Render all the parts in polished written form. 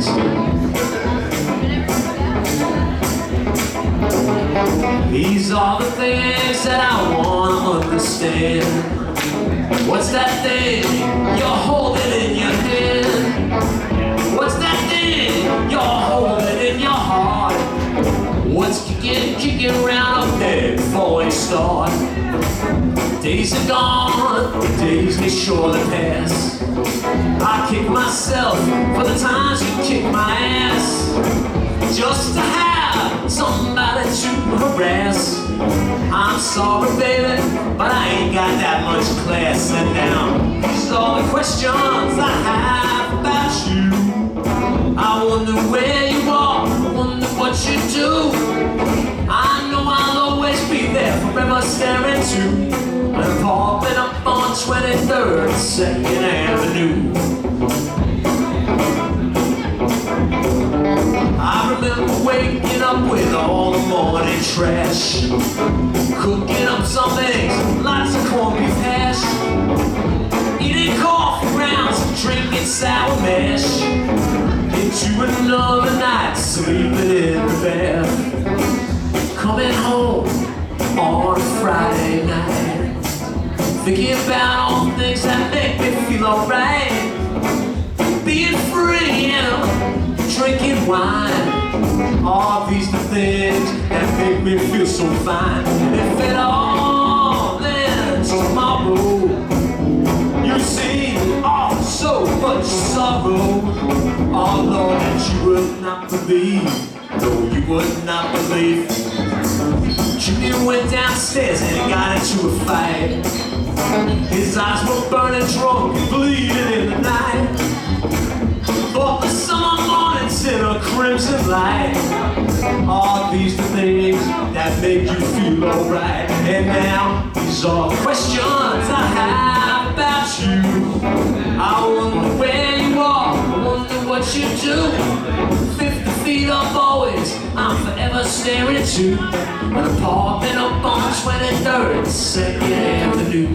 Thanks. These are the things that I wanna understand. What's that thing you're holding in your hand? What's that thing you're holding in your heart? What's kicking around up there before we start? Days are gone, the days they surely pass. I kick myself for the times you kick my ass, just to have somebody to harass. I'm sorry, baby, but I ain't got that much class. And now, these are all the questions I have about you. I wonder where you are, I wonder what you do. I know I'll always be there, forever staring to and popping up on 23rd, 2nd Avenue. I remember waking up with all the morning trash, cooking up some eggs, lots of corned beef hash, eating coffee grounds, drinking sour mash, into another night, sleeping in the bath, coming home on a Friday night, thinking about all the things that make me feel alright, being free and drinking wine. All these the things that make me feel so fine. And if it all ends tomorrow, you see, oh, so much sorrow. Oh Lord, that you would not believe. No, you would not believe. Junior went downstairs and got into a fight. His eyes were burning drunk and bleeding in the night. Thought the summer mornings in a crimson light. All these the things that make you feel alright. And now these are the questions I have about you. I wonder where you are, I wonder what you do. 50 feet up always, I'm forever staring to an apartment up on 23rd, 2nd Avenue.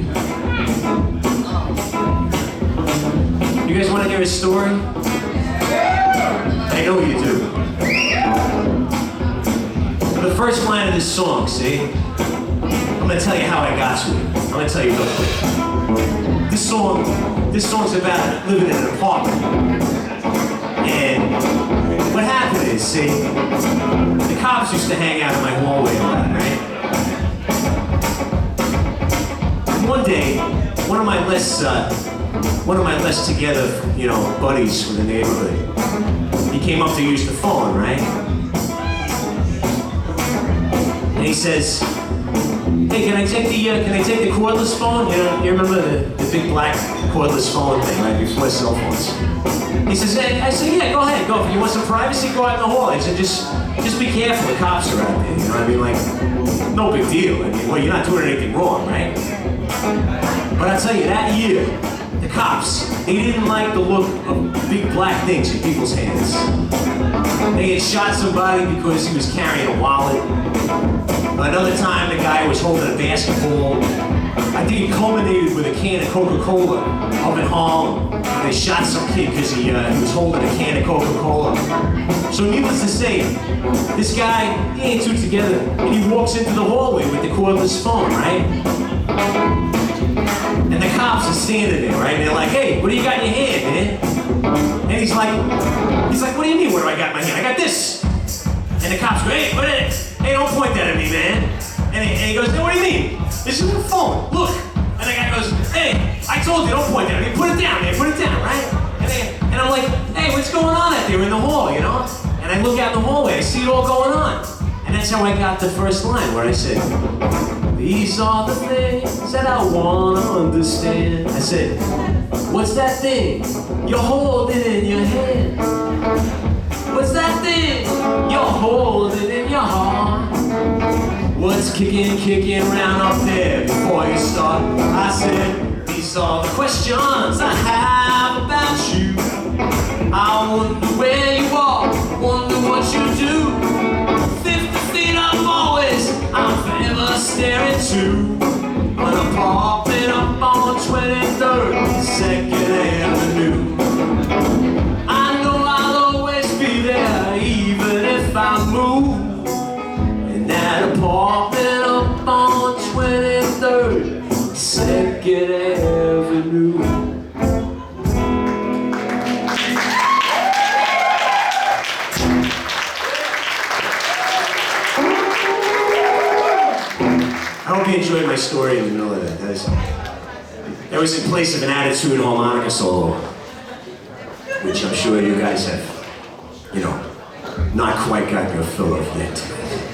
You guys want to hear a story? I know you do. The first line of this song, see? I'm gonna tell you how I got to it. I'm gonna tell you real quick. This song's about living in an apartment. And what happened is, see, the cops used to hang out in my hallway a lot, right? One day, one of my less together, buddies from the neighborhood, he came up to use the phone, right? And he says, "Hey, can I take the cordless phone? You remember the big black cordless phone thing, right, before cell phones?" He says, "Hey," I said, "Yeah, go ahead, go. If you want some privacy, go out in the hall." He said, just be careful, the cops are out there, you know what I mean? Like, no big deal. I mean, well, you're not doing anything wrong, right? But I tell you, that year, the cops, they didn't like the look of big black things in people's hands. They had shot somebody because he was carrying a wallet. Another time, the guy was holding a basketball. I think it culminated with a can of Coca-Cola up in Harlem. They shot some kid because he was holding a can of Coca-Cola. So needless to say, this guy, he ain't too together, and he walks into the hallway with the cordless phone, right? And the cops are standing there, right? And they're like, "Hey, what do you got in your hand, man?" And he's like, "What do you mean, what do I got in my hand? I got this." And the cops go, "Hey, what is it? Hey, don't point that at me, man." And he goes, "What do you mean? This is a phone, look." And the guy goes, "Hey, I told you, don't point that at me. Put it down, man, put it down, right?" And I'm like, "Hey, what's going on out there in the hall, you know?" And I look out in the hallway, I see it all going on. And that's how I got the first line, where I said, "These are the things that I wanna understand." I said, "What's that thing you're holding in your hand? What's that thing you're holding in your heart? What's kicking around up there before you start?" I said, "These are the questions I have about you. I wonder where you are, wonder what you do. 50 feet up always, I'm forever staring to an apartment up on 23rd, 2nd Avenue. I know I'll always apartment up on 23rd, 2nd Avenue. I hope you enjoyed my story in the middle of that. That was in place of an attitude harmonica solo, which I'm sure you guys have, you know, not quite got your fill of yet.